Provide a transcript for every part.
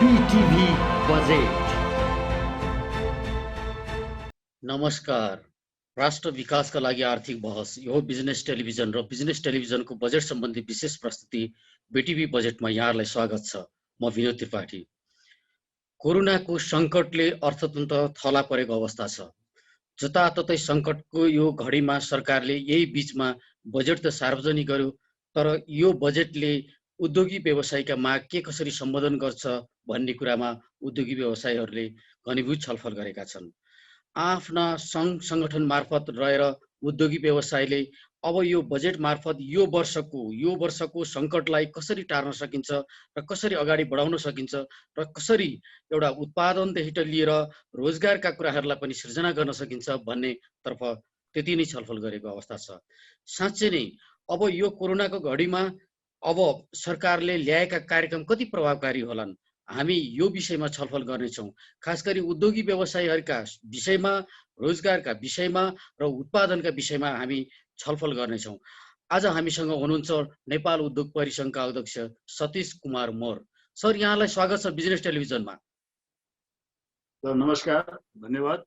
बीटीभी budget. नमस्कार। राष्ट्र विकासका लागि आर्थिक बहस यो बिजनेस टेलिभिजन र बिजनेस टेलिभिजनको बजेट सम्बन्धी विशेष प्रस्तुति बीटीभी बजेटमा यहाँलाई स्वागत छ। म विनोद त्रिपाठी। कोरोनाको सङ्कटले अर्थतन्त्र थला परेको अवस्था छ। जताततै सङ्कटको यो घडीमा सरकारले यही बीचमा बजेट त सार्वजनिक गर्यो, तर यो बजेटले उद्योगी व्यवसायका माग के कसरी सम्बोधन गर्छ भन्ने कुरामा उद्योगी व्यवसायीहरूले घनीभूत छलफल गरेका छन्। आफ्ना सङ्घ सङ्गठन मार्फत रहेर उद्योगी व्यवसायले अब यो बजेट मार्फत यो वर्षको सङ्कटलाई कसरी टार्न सकिन्छ र कसरी अगाडि बढाउन सकिन्छ र कसरी एउटा उत्पादनदेखि लिएर रोजगारका कुराहरूलाई पनि सृजना गर्न सकिन्छ भन्ने तर्फ त्यति नै छलफल गरेको अवस्था छ। साँच्चै नै अब यो कोरोनाको घडीमा अब सरकारले ल्याएका कार्यक्रम कति प्रभावकारी होलान्, हामी यो विषयमा छलफल गर्नेछौँ। खास गरी उद्योगी व्यवसायीहरूका विषयमा, रोजगारका विषयमा र उत्पादनका विषयमा हामी छलफल गर्नेछौँ। आज हामीसँग हुनुहुन्छ नेपाल उद्योग परिसङ्घका अध्यक्ष सतीश कुमार मोर। सर, यहाँलाई स्वागत छ बिजनेस टेलिभिजनमा। नमस्कार, धन्यवाद।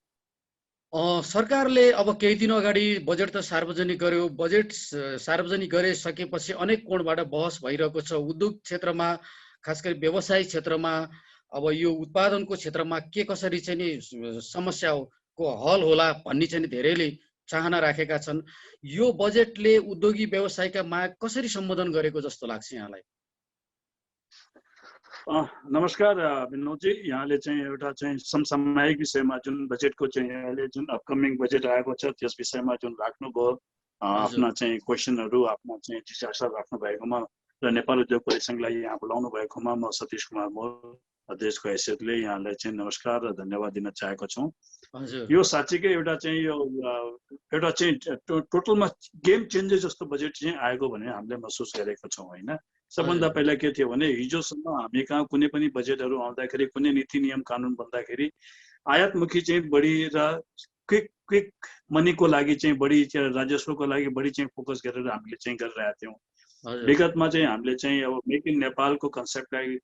सरकारले अब केही दिन अगाडि बजेट त सार्वजनिक गर्यो। बजेट सार्वजनिक गरिसकेपछि अनेक कोणबाट बहस भइरहेको छ। उद्योग क्षेत्रमा, खास गरी व्यवसाय क्षेत्रमा, अब यो उत्पादनको क्षेत्रमा के कसरी चाहिँ नि समस्याको हल होला भन्ने चाहिँ धेरैले चाहना राखेका छन्। यो बजेटले उद्योगी व्यवसायका माग कसरी सम्बोधन गरेको जस्तो लाग्छ यहाँलाई? नमस्कार विनोदजी, यहाँले चाहिँ एउटा चाहिँ समसामयिक विषयमा जुन बजेटको चाहिँ अहिले जुन अपकमिङ बजेट आएको छ त्यस विषयमा जुन राख्नुभयो, आफ्ना चाहिँ क्वेसनहरू, आफ्ना चाहिँ जिज्ञासा राख्नु भएकोमा र नेपाल उद्योग परिसङ्घलाई यहाँ बोलाउनु भएकोमा म सतीश कुमार मोर अध्यक्षको हैसियतले यहाँलाई चाहिँ नमस्कार र धन्यवाद दिन चाहेको छु। यो साँच्चीकै एउटा चाहिँ टोटलमा गेम चेन्जर जस्तो बजेट चाहिँ आएको भने हामीले महसुस गरेको छौँ होइन। सबभन्दा पहिला के थियो भने हिजोसम्म हामी कहाँ कुनै पनि बजेटहरू आउँदाखेरि, कुनै नीति नियम कानुन बन्दाखेरि आयातमुखी चाहिँ बढी र क्विक मनीको लागि चाहिँ बढी राजस्वको लागि बढी चाहिँ फोकस गरेर हामीले चाहिँ गरिरहेका थियौँ। विगतमा चाहिँ हामीले चाहिँ अब मेक इन नेपालको कन्सेप्टलाई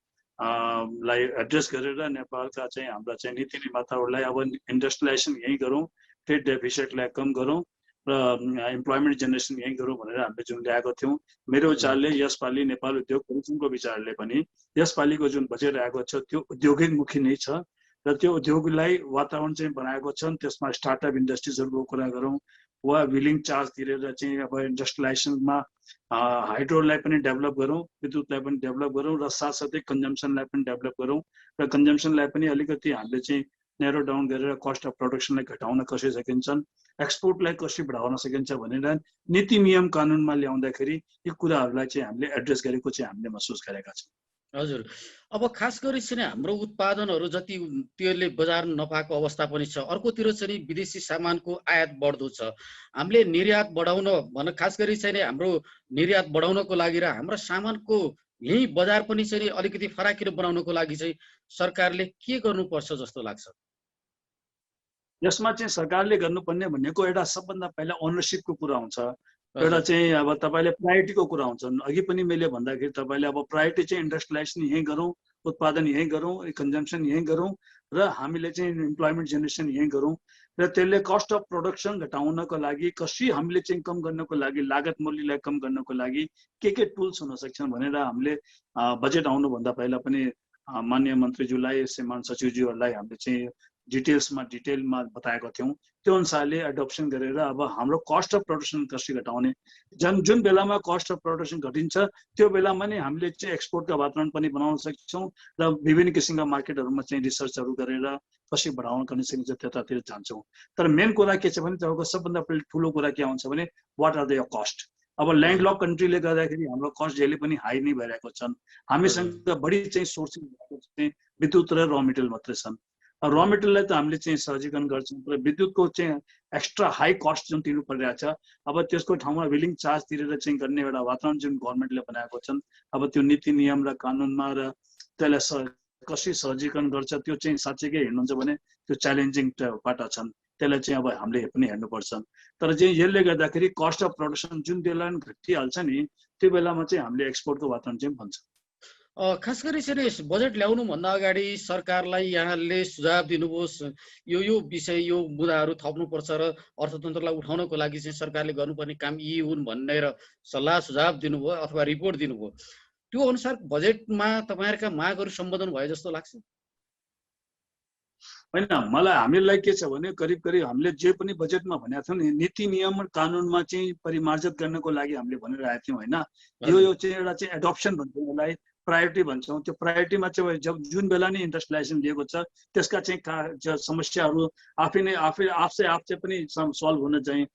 एड्रेस गरेर नेपालका चाहिँ हाम्रा चाहिँ नीति निर्माताहरूलाई अब इन्डस्ट्रियलाइजेसन यहीँ गरौँ, ट्रेड डेफिसिटलाई कम गरौँ र इम्प्लोइमेन्ट जेनेरेसन यहीँ गरौँ भनेर हामीले जुन ल्याएको थियौँ। मेरो विचारले यसपालि नेपाल उद्योग परिसङ्घको विचारले पनि यसपालिको जुन बजेट आएको छ त्यो औद्योगिकमुखी नै छ र त्यो उद्योगलाई वातावरण चाहिँ बनाएको छन्। त्यसमा स्टार्टअप इन्डस्ट्रिजहरूको कुरा गरौँ वा विलिङ चार्ज तिरेर चाहिँ अब इन्डस्ट्रियलाइजेसनमा हाइड्रोलाई पनि डेभलप गरौँ, विद्युतलाई पनि डेभलप गरौँ र साथसाथै कन्जम्सनलाई पनि डेभलप गरौँ र कन्जम्सनलाई पनि अलिकति हामीले चाहिँ नेरो डाउन गरेर कस्ट अफ प्रोडक्सनलाई घटाउन कसरी सकिन्छन्, एक्सपोर्टलाई कसरी बढाउन सकिन्छ भनेर नीति नियम कानुनमा ल्याउँदाखेरि यी कुराहरूलाई चाहिँ हामीले एड्रेस गरेको चाहिँ हामीले महसुस गरेका छौँ। हजुर, अब खास गरी चाहिँ हाम्रो उत्पादनहरू जति त्यसले बजार नपाएको अवस्था पनि छ, अर्कोतिर चाहिँ विदेशी सामानको आयात बढ्दो छ। हामीले निर्यात बढाउन खास गरी चाहिँ हाम्रो निर्यात बढाउनको लागि र हाम्रो सामानको यही बजार पनि चाहिँ अलिकति फराकिलो बनाउनको लागि चाहिँ सरकारले के गर्नुपर्छ जस्तो लाग्छ? यसमा चाहिँ सरकारले गर्नुपर्ने भनेको एउटा सबभन्दा पहिला ओनरसिपको कुरा हुन्छ। एउटा चाहिँ अब तपाईँले प्रायोरिटीको कुरा हुन्छ। अघि पनि मैले भन्दाखेरि तपाईँले अब प्रायोरिटी चाहिँ इन्डस्ट्रियलाइजेसन यहीँ गरौँ, उत्पादन यहीँ गरौँ, कन्जम्सन यहीँ गरौँ र हामीले चाहिँ इम्प्लोइमेन्ट जेनेरेसन यहीँ गरौँ र त्यसले कस्ट अफ प्रोडक्सन घटाउनको लागि, कसरी हामीले चाहिँ कम गर्नको लागि, लागत मूल्यलाई कम गर्नको लागि के टुल्स हुन सक्छन् भनेर हामीले बजेट आउनुभन्दा पहिला पनि माननीय मन्त्रीज्यूलाई, श्रीमान सचिवज्यूहरूलाई हामीले चाहिँ डिटेलमा बताएको थियौँ। त्यो अनुसारले एडप्सन गरेर अब हाम्रो कस्ट अफ प्रोडक्सन कसरी घटाउने, जुन बेलामा कस्ट अफ प्रोडक्सन घटिन्छ त्यो बेलामा नै हामीले चाहिँ एक्सपोर्टका वातावरण पनि बनाउन सक्छौँ र विभिन्न किसिमका मार्केटहरूमा चाहिँ रिसर्चहरू गरेर कसरी बढाउन गर्न सकिन्छ त्यतातिर जान्छौँ। तर मेन कुरा के छ भने तपाईँको सबभन्दा पहिला ठुलो कुरा के आउँछ भने वाट आर द कस्ट। अब ल्यान्डलक कन्ट्रीले गर्दाखेरि हाम्रो कस्ट जहिले पनि हाई नै भइरहेको छन्। हामीसँग बढी चाहिँ सोर्सिङ भएको चाहिँ विद्युत र र मेटेरियल मात्रै छन्। र मेटेरियललाई त हामीले चाहिँ सहजीकरण गर्छौँ तर विद्युतको चाहिँ एक्स्ट्रा हाई कस्ट जुन तिर्नु परिरहेको छ, अब त्यसको ठाउँमा विलिङ चार्ज तिरेर चाहिँ गर्ने एउटा वातावरण जुन गभर्मेन्टले बनाएको छन्, अब त्यो नीति नियम र कानुनमा र त्यसलाई कसरी सहजीकरण गर्छ त्यो चाहिँ साँच्चैकै हेर्नुहुन्छ भने त्यो च्यालेन्जिङ पाटा छन्। त्यसलाई चाहिँ अब हामीले पनि हेर्नुपर्छ। तर चाहिँ यसले गर्दाखेरि कस्ट अफ प्रोडक्सन जुन बेला घटिहाल्छ नि त्यो बेलामा चाहिँ हामीले एक्सपोर्टको वातावरण चाहिँ बन्छ। खास गरी चाहिँ नि बजेट ल्याउनुभन्दा अगाडि सरकारलाई यहाँले सुझाव दिनुहोस्, यो विषय यो मुद्दाहरू थप्नुपर्छ र अर्थतन्त्रलाई उठाउनको लागि चाहिँ सरकारले गर्नुपर्ने काम यी हुन् भनेर सल्लाह सुझाव दिनुभयो अथवा रिपोर्ट दिनुभयो। त्यो अनुसार बजेटमा तपाईँहरूका मागहरू सम्बोधन भए जस्तो लाग्छ? होइन, मलाई हामीलाई के छ भने करिब करिब हामीले जे पनि बजेटमा भनेका थियौँ नि, नीति नियम कानुनमा चाहिँ परिमार्जित गर्नको लागि हामीले भनिरहेका थियौँ होइन। यो चाहिँ एउटा चाहिँ एडप्सन भन्छौँ, यसलाई प्रायोरिटी भन्छौँ। त्यो प्रायोरिटीमा चाहिँ जब जुन बेला नै इन्डस्ट्रियलाइजेसन लिएको छ त्यसका चाहिँ समस्याहरू आफसे पनि सल्भ हुन चाहिँ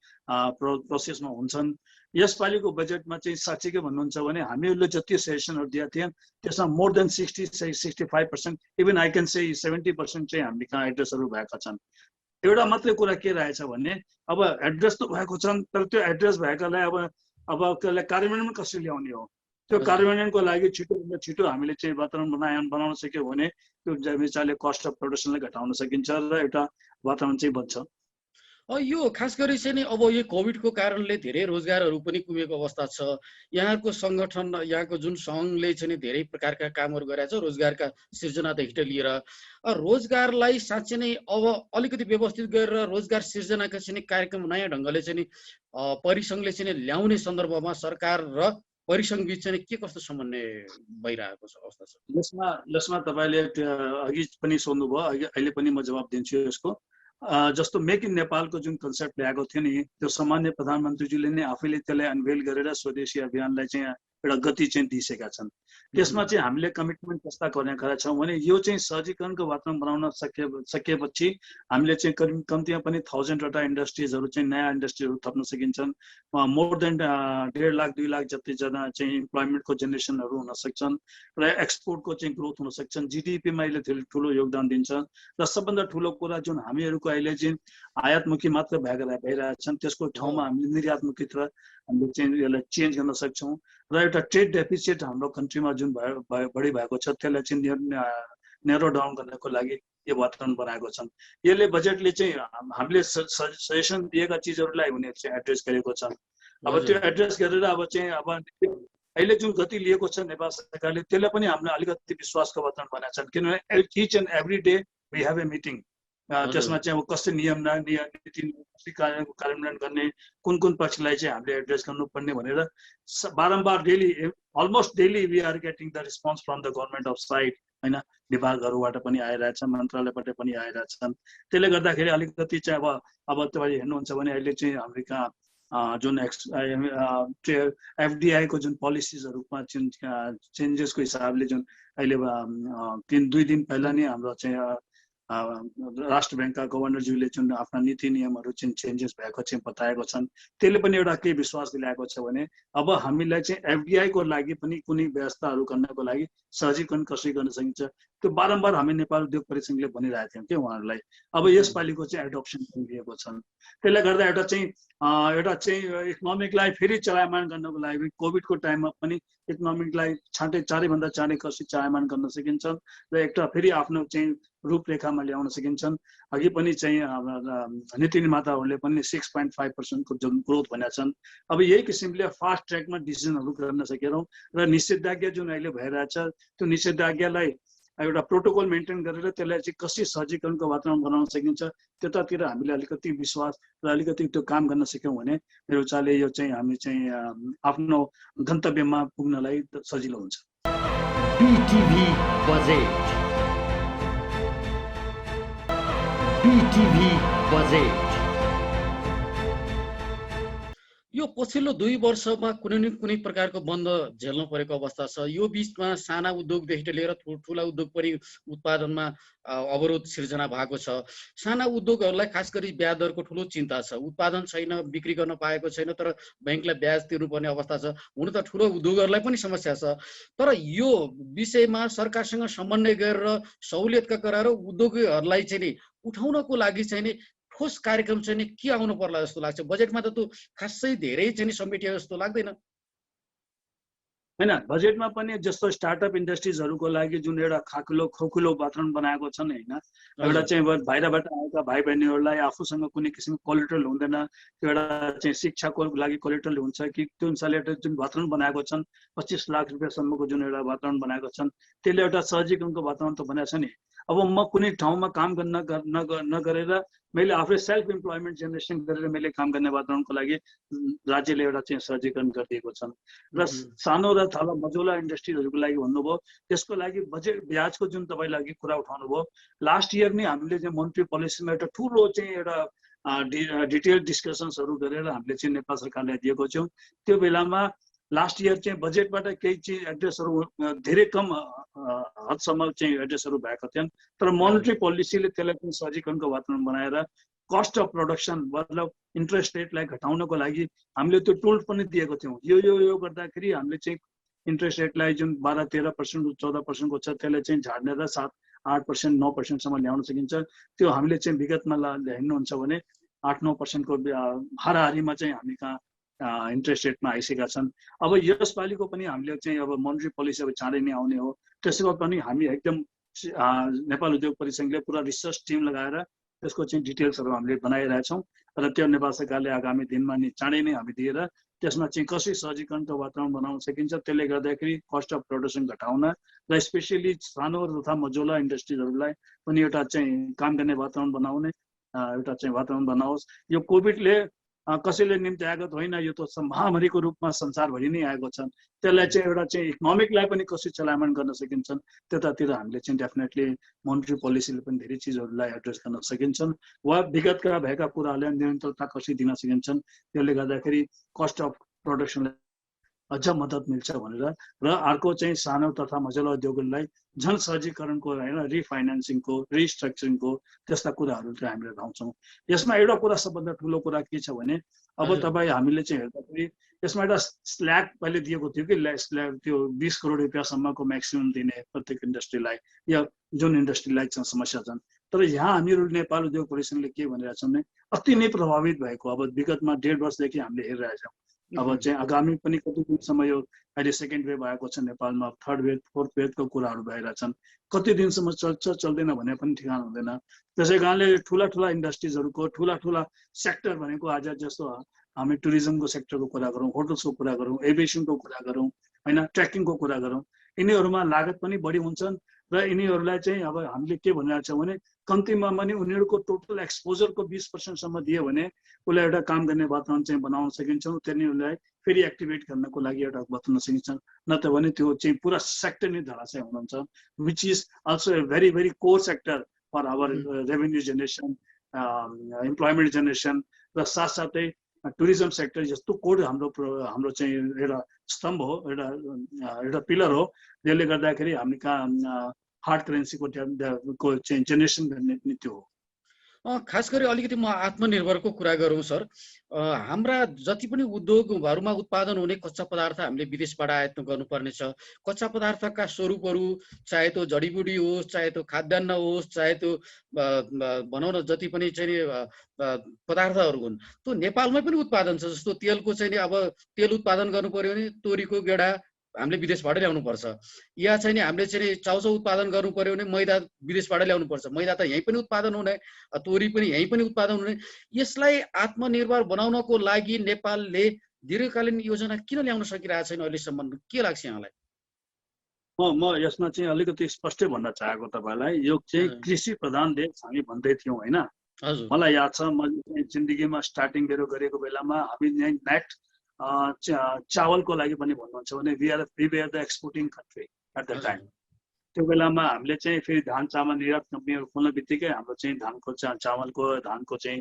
प्रोसेसमा हुन्छन्। यसपालिको बजेटमा चाहिँ साँच्चीकै भन्नुहुन्छ भने हामीहरूले जति सजेसनहरू दिएका थियौँ त्यसमा more than 60-65%, even I can say 70% चाहिँ हामीले कहाँ एड्रेसहरू भएका छन्। एउटा मात्रै कुरा के रहेछ भने अब एड्रेस त भएको छन्, तर त्यो एड्रेस भएकालाई अब त्यसलाई कार्यान्वयन कसरी ल्याउने हो, त्यो कार्यान्वयनको लागि छिटोभन्दा छिटो हामीले चाहिँ वातावरण बनाउन सक्यो भने त्यो विचारले कस्ट अफ प्रोडक्सनलाई घटाउन सकिन्छ र एउटा वातावरण चाहिँ बन्छ। यो खास गरी चाहिँ नि अब यो कोभिडको कारणले धेरै रोजगारहरू पनि कुमेको अवस्था छ। यहाँको सङ्गठन, यहाँको जुन सङ्घले चाहिँ नि धेरै प्रकारका कामहरू गरेको छ रोजगारका सिर्जनादेखि लिएर। रोजगारलाई साँच्चै नै अब अलिकति व्यवस्थित गरेर रोजगार सिर्जनाका चाहिँ कार्यक्रम नयाँ ढङ्गले चाहिँ नि परिसङ्घले चाहिँ ल्याउने सन्दर्भमा सरकार र परिसङ्घ बिच चाहिँ के कस्तो समन्वय भइरहेको छ अवस्था छ? यसमा तपाईँले अघि पनि सोध्नुभयो, अहिले पनि म जवाब दिन्छु यसको। जस्तो मेक इन नेपालको जुन कन्सेप्ट ल्याएको थियो नि, त्यो सामान्य प्रधानमन्त्रीजीले नै आफैले त्यसलाई अनभेल गरेर स्वदेशी अभियानलाई चाहिँ एउटा गति चाहिँ दिइसकेका छन्। त्यसमा चाहिँ हामीले कमिटमेन्ट कस्ता गरेका छौँ भने यो चाहिँ सहजीकरणको वातावरण बनाउन सकेपछि हामीले चाहिँ कम्तीमा पनि 1000 वटा इन्डस्ट्रिजहरू चाहिँ नयाँ इन्डस्ट्रीहरू थप्न सकिन्छन्। मोर देन 1.5 लाख 2 लाख जतिजना चाहिँ इम्प्लोइमेन्टको जेनेरेसनहरू हुन सक्छन् र एक्सपोर्टको चाहिँ ग्रोथ हुन सक्छन्। जिडिपीमा अहिले ठुलो योगदान दिन्छ र सबभन्दा ठुलो कुरा जुन हामीहरूको अहिले चाहिँ आयातमुखी मात्र भइरहेछन् त्यसको ठाउँमा हामीले निर्यातमुखीतिर हामीले चाहिँ यसलाई चेन्ज गर्न सक्छौँ र एउटा ट्रेड डेफिसिट हाम्रो कन्ट्रीमा जुन बढी भएको छ त्यसलाई चाहिँ नेरो डाउन गर्नको लागि यो वातावरण बनाएको छन्। यसले बजेटले चाहिँ हामीले सजेसन दिएका चिजहरूलाई उनीहरूले चाहिँ एड्रेस गरेको छन्। अब त्यो एड्रेस गरेर अब अहिले जुन गति लिएको छ नेपाल सरकारले त्यसलाई पनि हामीले अलिकति विश्वासको वातावरण बनाएको छन्, किनभने each and every day we have a meeting. त्यसमा चाहिँ अब कस्तो नियम नीति कार्यान्वयन गर्ने, कुन पक्षलाई चाहिँ हामीले एड्रेस गर्नुपर्ने भनेर बारम्बार daily, almost daily we are getting the response from the government of side होइन। विभागहरूबाट पनि आइरहेछन्, मन्त्रालयबाट पनि आइरहेछन्। त्यसले गर्दाखेरि अलिकति चाहिँ अब तपाईँले हेर्नुहुन्छ भने अहिले चाहिँ हाम्रो कहाँ जुन एफडिआईको जुन पोलिसिजहरूमा चेन्जेसको हिसाबले जुन अहिले 2 दिन पहिला नै हाम्रो चाहिँ राष्ट्र ब्याङ्कका गभर्नरज्यूले जुन आफ्ना नीति नियमहरू चाहिँ चेन्जेस भएको चाहिँ बताएको छन्, त्यसले पनि एउटा के विश्वास दिलाएको छ भने अब हामीलाई चाहिँ एफडिआईको लागि पनि कुनै व्यवस्थाहरू गर्नको लागि सहजीकरण कसरी गर्न सकिन्छ त्यो बारम्बार हामी नेपाल उद्योग परिसङ्घले भनिरहेका थियौँ कि उहाँहरूलाई। अब यसपालिको चाहिँ एडप्सन लिएको छन्। त्यसले गर्दा एउटा चाहिँ इकोनोमिकलाई फेरि चलायमान गर्नको लागि कोभिडको टाइममा पनि इकोनोमिकलाई चाँडैभन्दा चाँडै कसरी चलायमान गर्न सकिन्छ र एउटा फेरि आफ्नो चाहिँ रूपरेखामा ल्याउन सकिन्छन्। अघि पनि चाहिँ नीति निर्माताहरूले पनि 6.5% को जुन ग्रोथ भनेका छन्। अब यही किसिमले फास्ट ट्र्याकमा डिसिजनहरू गर्न सकेनौँ र निषेधाज्ञा जुन अहिले भइरहेछ त्यो निषेधाज्ञालाई एउटा प्रोटोकल मेन्टेन गरेर त्यसलाई चाहिँ कसरी सहजीकरणको वातावरण बनाउन सकिन्छ त्यतातिर हामीले अलिकति विश्वास र अलिकति त्यो काम गर्न सक्यौँ भने मेरो विचारले यो चाहिँ हामी चाहिँ आफ्नो गन्तव्यमा पुग्नलाई सजिलो हुन्छ। बीटीभी बजेट यो पछिल्लो 2 वर्षमा कुनै न कुनै प्रकारको बन्द झेल्नु परेको अवस्था छ। यो बीचमा साना उद्योगदेखि लिएर ठुला उद्योग पनि उत्पादनमा अवरोध सिर्जना भएको छ। साना उद्योगहरूलाई खास गरी ब्याज दरको ठुलो चिन्ता छ। उत्पादन छैन, बिक्री गर्न पाएको छैन, तर ब्याङ्कलाई ब्याज तिर्नुपर्ने अवस्था छ। हुन त ठुलो उद्योगहरूलाई पनि समस्या छ, तर यो विषयमा सरकारसँग समन्वय गरेर सहुलियतका गराएर उद्योगहरूलाई चाहिँ नि उठाउनको लागि चाहिँ नि ठोस कार्यक्रम चाहिँ नि के आउनु पर्ला जस्तो लाग्छ? बजेटमा त त्यो खासै धेरै चाहिँ नि समेटियो जस्तो लाग्दैन। हैन बजेटमा पनि जस्तो स्टार्टअप इन्डस्ट्रिजहरुको लागि जुन एउटा खोखुलो वातावरण बनाएको छन् हैन एउटा चाहिँ बाहिरबाट आएका भाइ बहिनीहरूलाई आफूसँग कुनै किसिमको कोलेटरल हुँदैन त्यो एउटा चाहिँ शिक्षाको लागि कोलेटरल हुन्छ कि त्यो अनुसारले जुन वातावरण बनाएको छन् 25 लाख रुपैयाँसम्मको जुन एउटा वातावरण बनाएको छन् त्यसले एउटा सहजीकरणको वातावरण त बनाएको छ नि अब म कुनै ठाउँमा काम नगरेर मैले आफै सेल्फ इम्प्लोइमेन्ट जेनेरेसन गरेर मैले काम गर्ने वातावरणको लागि राज्यले एउटा चाहिँ सहजीकरण गरिदिएको छन् र सानो र थला मझौला इन्डस्ट्रीहरूको लागि भन्नुभयो त्यसको लागि बजेट ब्याजको जुन तपाईले लागि कुरा उठाउनु भयो लास्ट इयर नै हामीले चाहिँ मोनेटरी पोलिसीमा एउटा ठुलो चाहिँ एउटा डिटेल डिस्कसन्सहरू गरेर हामीले चाहिँ नेपाल सरकारलाई दिएको छौँ त्यो बेलामा लास्ट इयर चाहिँ बजेटबाट केही चाहिँ एड्रेसहरू धेरै कम हदसम्म चाहिँ एड्रेसहरू भएका थिएन तर मोनेटरी पोलिसीले त्यसलाई पनि सहजीकरणको वातावरण बनाएर कस्ट अफ प्रोडक्सन मतलब इन्ट्रेस्ट रेटलाई घटाउनको लागि हामीले त्यो टुल पनि दिएको थियौँ यो गर्दाखेरि हामीले चाहिँ इन्ट्रेस्ट रेटलाई जुन 12-13% 14% को छ त्यसलाई चाहिँ झार्ने र 7-8% 9%सम्म ल्याउन सकिन्छ त्यो हामीले चाहिँ विगतमा हेर्नुहुन्छ भने 8-9% को हाराहारीमा चाहिँ हामी कहाँ इन्ट्रेस्ट रेटमा आइसकेका छन् अब यसपालिको पनि हामीले चाहिँ अब मोनेटरी पोलिसी अब चाँडै नै आउने हो त्यसको पनि हामी एकदम नेपाल उद्योग परिसंघले पुरा रिसर्च टिम लगाएर त्यसको चाहिँ डिटेल्सहरू हामीले बनाइरहेछौँ र त्यो नेपाल सरकारले आगामी दिनमा नि चाँडै नै हामी दिएर त्यसमा चाहिँ कसरी सहजीकरणको वातावरण बनाउन सकिन्छ त्यसले गर्दाखेरि कस्ट अफ प्रोडक्सन घटाउन र स्पेसली सानो तथा मझौला इन्डस्ट्रीजहरूलाई पनि एउटा चाहिँ काम गर्ने वातावरण बनाउने एउटा चाहिँ वातावरण बनाओस् यो कोभिडले कसैले निम्ति आगत होइन यो त महामारीको रूपमा संसारभरि नै आएको छ त्यसलाई चाहिँ एउटा चाहिँ इकोनोमिकलाई पनि कसरी चलायमान गर्न सकिन्छन् त्यतातिर हामीले चाहिँ डेफिनेटली मोनेटरी पोलिसीले पनि धेरै चिजहरूलाई एड्रेस गर्न सकिन्छन् वा विगतका भएका कुराहरूलाई निरन्तरता कसरी दिन सकिन्छन् त्यसले गर्दाखेरि कस्ट अफ प्रोडक्सनलाई अझ मद्दत मिल्छ भनेर र अर्को चाहिँ सानो तथा मझौला उद्योगहरूलाई झन् सहजीकरणको होइन रिफाइनेन्सिङको रिस्ट्रक्चरिङको त्यस्ता कुराहरू चाहिँ हामीले लाउँछौँ यसमा एउटा कुरा सबभन्दा ठुलो कुरा के छ भने अब तपाईँ हामीले चाहिँ हेर्दाखेरि यसमा एउटा स्ल्याब पहिले दिएको थियो कि स्ल्याब त्यो 20 करोड रुपियाँसम्मको म्याक्सिमम दिने प्रत्येक इन्डस्ट्रीलाई या जुन इन्डस्ट्रीलाई समस्या छन् तर यहाँ हामीहरू नेपाल उद्योग परिसंघले के भनिरहेका छौँ भने अति नै प्रभावित भएको अब विगतमा 1.5 वर्षदेखि हामीले हेरिरहेछौँ अब चाहिँ आगामी पनि कति दिनसम्म यो अहिले सेकेन्ड वेभ आएको छ नेपालमा थर्ड वेभ फोर्थ वेभको कुराहरू भइरहेछन् कति दिनसम्म चल्छ चल्दैन भने पनि ठिकाना हुँदैन त्यसै कारणले ठुला इन्डस्ट्रिजहरूको ठुला सेक्टर भनेको आज जस्तो हामी टुरिज्मको सेक्टरको कुरा गरौँ होटल्सको कुरा गरौँ एभिएसनको कुरा गरौँ होइन ट्रेकिङको कुरा गरौँ यिनीहरूमा लागत पनि बढी हुन्छन् र यिनीहरूलाई चाहिँ अब हामीले के भनिरहेको छौँ भने कम्तीमा पनि उनीहरूको टोटल एक्सपोजरको 20% सम्म दियो भने उसलाई एउटा काम गर्ने वातावरण चाहिँ बनाउन सकिन्छ तिनीहरूलाई फेरि एक्टिभेट गर्नको लागि एउटा बताउन सकिन्छ नत्र भने त्यो चाहिँ पुरा सेक्टर नै धराशय हुनुहुन्छ which is also a very very core sector for our revenue generation employment generation र साथसाथै टुरिज्म सेक्टर जस्तो कोड हाम्रो चाहिँ एउटा स्तम्भ हो एउटा पिलर हो जसले गर्दाखेरि हामी कहाँ हार्ड करेन्सीको चाहिँ जेनेरेसन गर्ने पनि त्यो हो खास गरी अलिकति म आत्मनिर्भरको कुरा गरौँ सर हाम्रा जति पनि उद्योगहरूमा उत्पादन हुने कच्चा पदार्थ हामीले विदेशबाट आयात गर्नुपर्ने छ कच्चा पदार्थका स्वरूपहरू चाहे त्यो जडीबुटी होस् चाहे त्यो खाद्यान्न होस् चाहे त्यो भनौँ न जति पनि चाहिँ पदार्थहरू हुन् त्यो नेपालमै पनि उत्पादन छ जस्तो तेलको चाहिँ अब तेल उत्पादन गर्नु पर्यो भने तोरीको गेडा हामीले विदेशबाट ल्याउनु पर्छ या चाहिँ हामीले चाहिँ चाउचाउ उत्पादन गर्नु पर्यो भने मैदा विदेशबाट ल्याउनु पर्छ मैदा त यहीँ पनि उत्पादन हुने तोरी पनि यहीँ पनि उत्पादन हुने यसलाई आत्मनिर्भर बनाउनको लागि नेपालले दीर्घकालीन योजना किन ल्याउन सकिरहेको छैन अहिलेसम्म के लाग्छ यहाँलाई म यसमा चाहिँ अलिकति स्पष्टै भन्न चाहेको तपाईँलाई यो चाहिँ कृषि प्रधान देश हामी भन्दै थियौँ होइन मलाई याद छ मैले जिन्दगीमा स्टार्टिङ मेरो गरेको बेलामा हामी नेक्स्ट चावलको लागि पनि भन्नुहुन्छ भने we are the exporting country at the time त्यो बेलामा हामीले चाहिँ फेरि धान चामल निर्यात कम्पनीहरू खोल्न बित्तिकै हाम्रो चाहिँ धानको चामलको धानको चाहिँ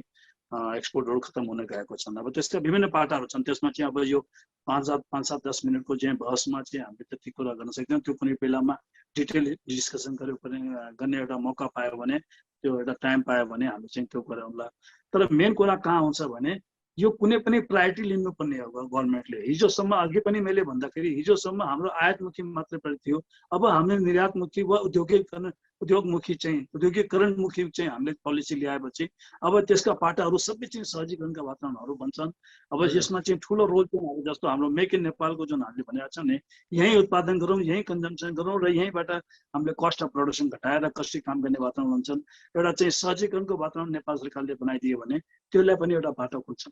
एक्सपोर्टहरू खत्म हुन गएको छन् अब त्यसका विभिन्न पाटाहरू छन् त्यसमा चाहिँ अब यो 5-7-10 मिनटको चाहिँ बहसमा चाहिँ हामीले त्यति कुरा गर्न सक्दैनौँ त्यो कुनै बेलामा डिटेल डिस्कसन गर्ने एउटा मौका पायो भने त्यो एउटा टाइम पायो भने हामी चाहिँ त्यो गरौँला तर मेन कुरा कहाँ आउँछ भने यो कुनै पनि प्रायोरिटी लिनुपर्ने हो गभर्मेन्टले हिजोसम्म अघि पनि मैले भन्दाखेरि हिजोसम्म हाम्रो आयातमुखी मात्रै थियो अब हामीले निर्यातमुखी वा औद्योगिकरण उद्योगमुखी चाहिँ उद्योगीकरणमुखी चाहिँ हामीले पोलिसी ल्याएपछि अब त्यसका पाटाहरू सबै चाहिँ सहजीकरणका वातावरणहरू बन्छन्। अब यसमा चाहिँ ठुलो रोल चाहिँ अब जस्तो हाम्रो मेक इन नेपालको जुन हामीले भनेको छ नि, यहीँ उत्पादन गरौँ, यहीँ कन्जम्सन गरौँ र यहीँबाट हामीले कस्ट अफ प्रोडक्सन घटाएर कसरी काम गर्ने वातावरण हुन्छन्। एउटा चाहिँ सहजीकरणको वातावरण नेपाल सरकारले बनाइदियो भने त्यसलाई पनि एउटा बाटो खुल्छ।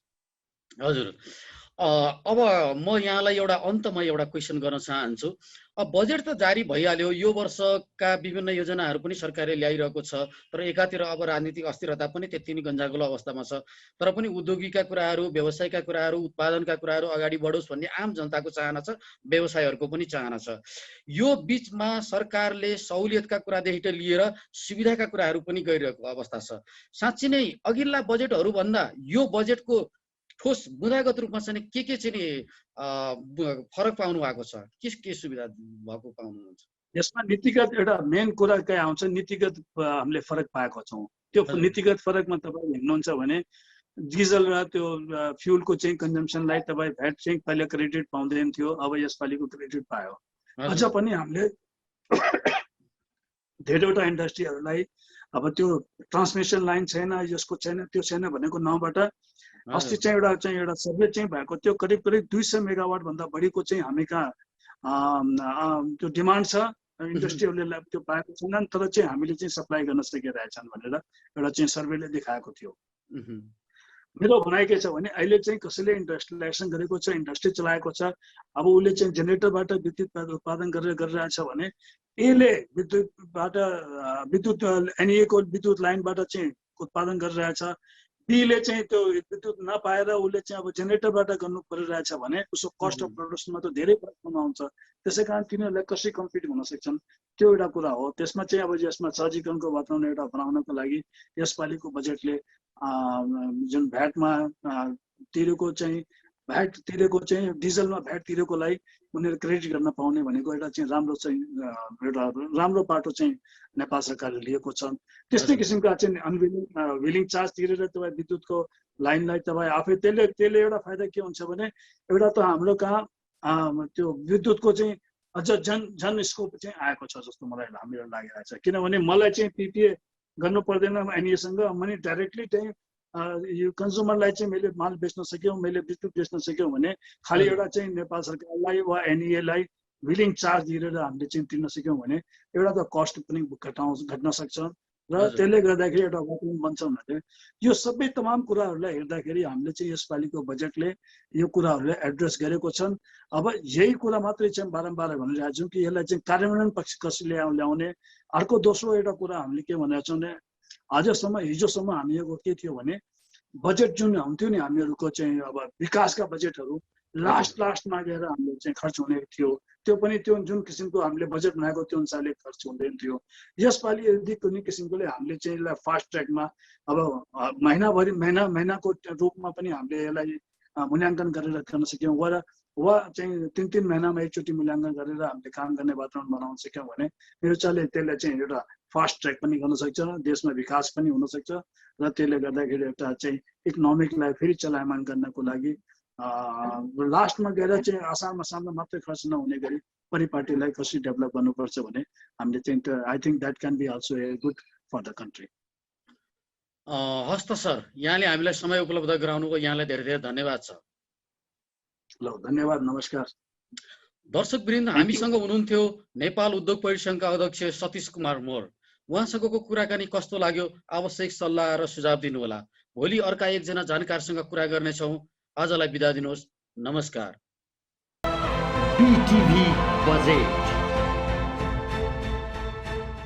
हजुर, अब म यहाँलाई एउटा अन्तमा एउटा क्वेसन गर्न चाहन्छु। अब बजेट त जारी भइहाल्यो, यो वर्षका विभिन्न योजनाहरू पनि सरकारले ल्याइरहेको छ, तर एकातिर अब राजनीतिक अस्थिरता पनि त्यति नै गन्जागुलो अवस्थामा छ। तर पनि उद्योगीका कुराहरू, व्यवसायका कुराहरू, उत्पादनका कुराहरू अगाडि बढोस् भन्ने आम जनताको चाहना छ, व्यवसायहरूको पनि चाहना छ। यो बिचमा सरकारले सहुलियतका कुरादेखि लिएर सुविधाका कुराहरू पनि गरिरहेको अवस्था छ। साँच्चै नै अघिल्ला बजेटहरू भन्दा यो बजेटको ठोस बुँदागत रूपमा चाहिँ के चाहिँ फरक पाउनु भएको छ, के सुविधा भएको पाउनुहुन्छ? यसमा नीतिगत एउटा मेन कुरा के आउँछ, नीतिगत हामीले फरक पाएको छौँ। त्यो नीतिगत फरकमा तपाईँ हेर्नुहुन्छ भने डिजल र त्यो फ्युलको चाहिँ कन्जम्सनलाई तपाईँ भ्याट चाहिँ पहिले क्रेडिट पाउँदैन थियो, अब यसपालिको क्रेडिट पायो। अझ पनि हामीले धेरैवटा इन्डस्ट्रीहरूलाई अब त्यो ट्रान्समिसन लाइन छैन, यसको छैन, त्यो छैन भनेको नाउँबाट अस्ति चाहिँ एउटा सर्वे चाहिँ भएको थियो, करिब 200 मेगावाट भन्दा बढीको चाहिँ हामी कहाँ त्यो डिमान्ड छ, इन्डस्ट्रीहरूले त्यो पाएको छैनन्, तर चाहिँ हामीले चाहिँ सप्लाई गर्न सकिरहेछन् भनेर एउटा चाहिँ सर्वेले देखाएको थियो। मेरो भनाइ के छ भने अहिले चाहिँ कसैले इन्डस्ट्रियलाइजेसन गरेको छ, इन्डस्ट्री चलाएको छ, अब उसले चाहिँ जेनेरेटरबाट विद्युत उत्पादन गरिरहेछ भने यसले विद्युत एनइएको विद्युत लाइनबाट चाहिँ उत्पादन गरिरहेछ, बीले चाहिँ त्यो विद्युत नपाएर उसले चाहिँ अब जेनेरेटरबाट गर्नु परिरहेछ भने उसको कस्ट अफ प्रोडक्सनमा त धेरै फरक आउँछ। त्यसै कारण तिनीहरूलाई कसरी कम्पिट हुन सक्छन्, त्यो एउटा कुरा हो। त्यसमा चाहिँ अब यसमा सहजीकरणको वातावरण एउटा बनाउनको लागि यसपालिको बजेटले जुन भ्याटमा तिरेको चाहिँ डिजलमा भ्याट तिरेकोलाई उनीहरू क्रेडिट गर्न पाउने भनेको एउटा चाहिँ राम्रो बाटो चाहिँ नेपाल सरकारले लिएको छ। त्यस्तै किसिमका चाहिँ विलिङ चार्ज तिरेर तपाईँ विद्युतको लाइनलाई तपाईँ आफै त्यसले एउटा फाइदा के हुन्छ भने एउटा त हाम्रो कहाँ त्यो विद्युतको चाहिँ अझ झन स्कोप चाहिँ आएको छ जस्तो मलाई लागिरहेको छ। किनभने मलाई चाहिँ पिपिए गर्नु पर्दैन एनइएसँग, मैले डाइरेक्टली चाहिँ यो कन्ज्युमरलाई चाहिँ मैले माल बेच्न सक्यौँ, मैले विद्युत बेच्न सक्यौँ भने खालि एउटा चाहिँ नेपाल सरकारलाई वा एनइएलाई विलिङ चार्ज दिएर हामीले चाहिँ तिर्न सक्यौँ भने एउटा त कस्ट पनि घट्न सक्छ र त्यसले गर्दाखेरि एउटा वातावरण बन्छ भने यो सबै तमाम कुराहरूलाई हेर्दाखेरि हामीले चाहिँ यसपालिको बजेटले यो कुराहरूलाई एड्रेस गरेको छन्। अब यही कुरा मात्रै चाहिँ बारम्बार भनिरहेको छौँ कि यसलाई चाहिँ कार्यान्वयन पक्ष कसरी ल्याउने। अर्को दोस्रो एउटा कुरा हामीले के भनेको छौँ भने हिजोसम्म हामीहरूको के थियो भने बजेट जुन हुन्थ्यो नि हामीहरूको चाहिँ अब विकासका बजेटहरू लास्टमा गएर हामीले चाहिँ खर्च हुने थियो, त्यो पनि त्यो जुन किसिमको हामीले बजेट बनाएको त्यो अनुसारले खर्च हुँदैन थियो। यसपालि यदि कुनै किसिमकोले हामीले चाहिँ यसलाई फास्ट ट्र्याकमा अब महिनाको रूपमा पनि हामीले यसलाई मूल्याङ्कन गरेर गर्न सक्यौँ वा चाहिँ 3 महिनामा एकचोटि मूल्याङ्कन गरेर हामीले काम गर्ने वातावरण बनाउन सक्यौँ भने मेरो चाहले त्यसले चाहिँ एउटा फास्ट ट्र्याक पनि गर्न सक्छ, देशमा विकास पनि हुन सक्छ र त्यसले गर्दाखेरि एउटा चाहिँ इकोनोमिकलाई फेरि चलायमान गर्नको लागि लास्टमा गएर चाहिँ आसाममा मात्रै खर्च नहुने गरी परिपाटीलाई कसरी डेभलप गर्नुपर्छ भने हामीले चाहिँ I think that can be also a good for the country. हस् त सर, यहाँले हामीलाई समय उपलब्ध गराउनुको यहाँलाई धेरै धेरै धन्यवाद छ। ल धन्यवाद, नमस्कार। दर्शकवृन्द, हामीसँग हुनुहुन्थ्यो नेपाल उद्योग परिसङ्घका अध्यक्ष सतीश कुमार मोर। उहाँसँगको कुराकानी कस्तो लाग्यो आवश्यक सल्लाह र सुझाव दिनुहोला। भोलि अर्का एकजना जानकारसँग कुरा गर्नेछौँ। आजलाई बिदा दिनुहोस्, नमस्कार। BTV budget.